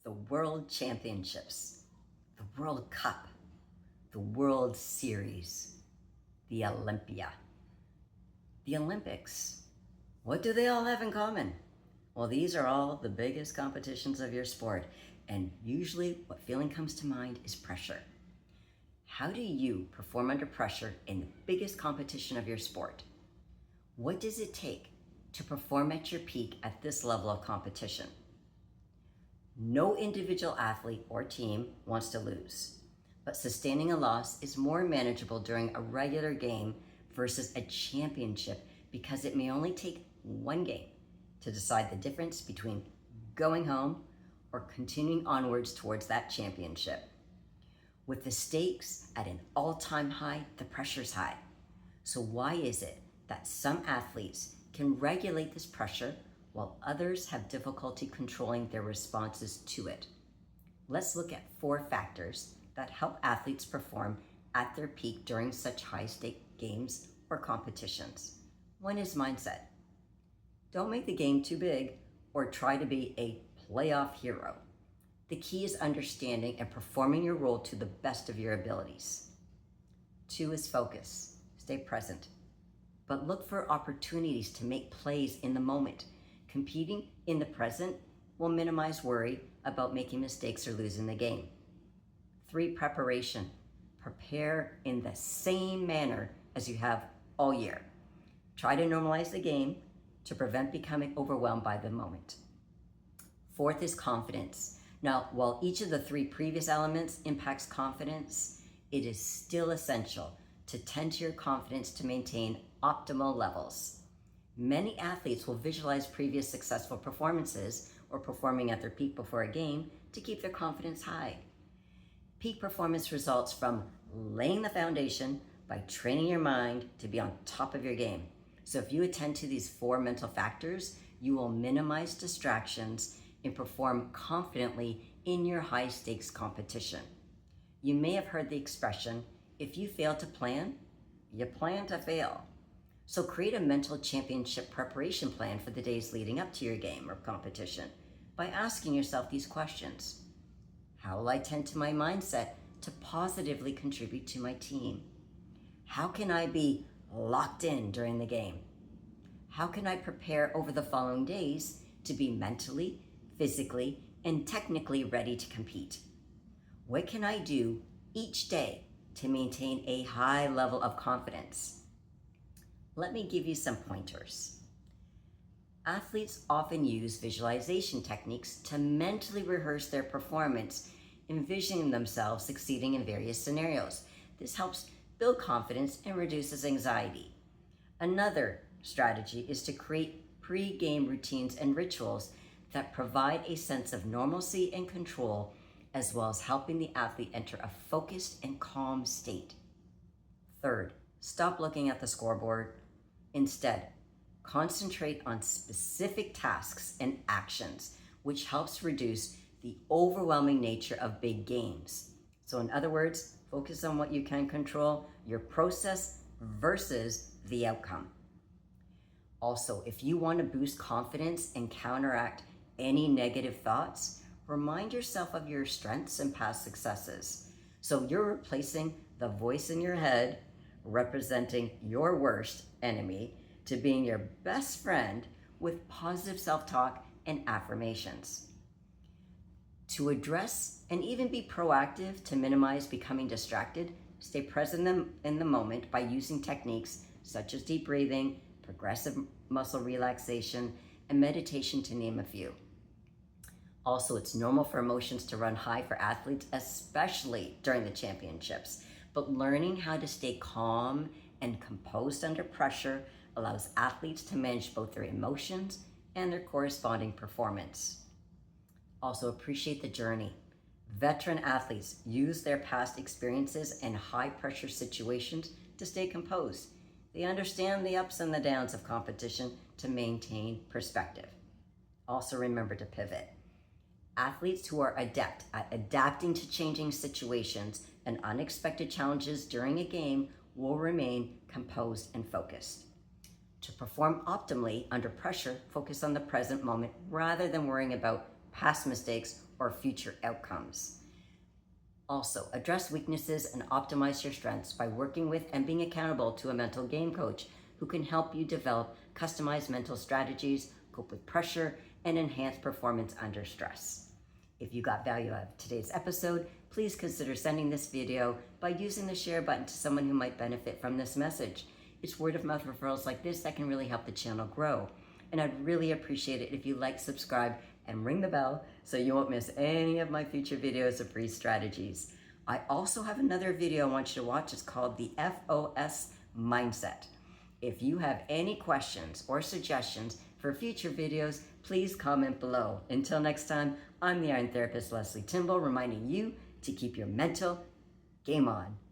the World Championships, the World Cup, the World Series, the Olympia. The Olympics, what do they all have in common? Well, these are all the biggest competitions of your sport, and usually what feeling comes to mind is pressure. How do you perform under pressure in the biggest competition of your sport? What does it take to perform at your peak at this level of competition? No individual athlete or team wants to lose, but sustaining a loss is more manageable during a regular game versus a championship because it may only take one game to decide the difference between going home or continuing onwards towards that championship. With the stakes at an all-time high, the pressure's high. So why is it that some athletes can regulate this pressure while others have difficulty controlling their responses to it? Let's look at 4 factors that help athletes perform at their peak during such high-stake games or competitions. One is mindset. Don't make the game too big or try to be a playoff hero. The key is understanding and performing your role to the best of your abilities. 2 is focus. Stay present, but look for opportunities to make plays in the moment. Competing in the present will minimize worry about making mistakes or losing the game. 3, preparation. Prepare in the same manner as you have all year. Try to normalize the game to prevent becoming overwhelmed by the moment. 4th is confidence. Now, while each of the 3 previous elements impacts confidence, it is still essential to tend to your confidence to maintain optimal levels. Many athletes will visualize previous successful performances or performing at their peak before a game to keep their confidence high. Peak performance results from laying the foundation by training your mind to be on top of your game. So if you attend to these 4 mental factors, you will minimize distractions and perform confidently in your high-stakes competition. You may have heard the expression, if you fail to plan, you plan to fail. So create a mental championship preparation plan for the days leading up to your game or competition by asking yourself these questions. How will I tend to my mindset to positively contribute to my team? How can I be locked in during the game? How can I prepare over the following days to be mentally, physically, and technically ready to compete? What can I do each day to maintain a high level of confidence? Let me give you some pointers. Athletes often use visualization techniques to mentally rehearse their performance, envisioning themselves succeeding in various scenarios. This helps build confidence and reduces anxiety. Another strategy is to create pre-game routines and rituals that provide a sense of normalcy and control, as well as helping the athlete enter a focused and calm state. 3rd, stop looking at the scoreboard. Instead, concentrate on specific tasks and actions, which helps reduce the overwhelming nature of big games. So in other words, focus on what you can control, your process versus the outcome. Also, if you want to boost confidence and counteract any negative thoughts, remind yourself of your strengths and past successes. So you're replacing the voice in your head representing your worst enemy to being your best friend with positive self-talk and affirmations. To address and even be proactive to minimize becoming distracted, stay present in the moment by using techniques such as deep breathing, progressive muscle relaxation, and meditation, to name a few. Also, it's normal for emotions to run high for athletes, especially during the championships. But learning how to stay calm and composed under pressure allows athletes to manage both their emotions and their corresponding performance. Also, appreciate the journey. Veteran athletes use their past experiences and high-pressure situations to stay composed. They understand the ups and the downs of competition to maintain perspective. Also, remember to pivot. Athletes who are adept at adapting to changing situations and unexpected challenges during a game will remain composed and focused. To perform optimally under pressure, focus on the present moment rather than worrying about past mistakes or future outcomes. Also, address weaknesses and optimize your strengths by working with and being accountable to a mental game coach who can help you develop customized mental strategies, cope with pressure, and enhance performance under stress. If you got value out of today's episode, please consider sending this video by using the share button to someone who might benefit from this message. It's word of mouth referrals like this that can really help the channel grow. And I'd really appreciate it if you like, subscribe, and ring the bell so you won't miss any of my future videos of free strategies. I also have another video I want you to watch. It's called the FOS Mindset. If you have any questions or suggestions for future videos, please comment below. Until next time, I'm the Iron Therapist Leslie Timble, reminding you to keep your mental game on.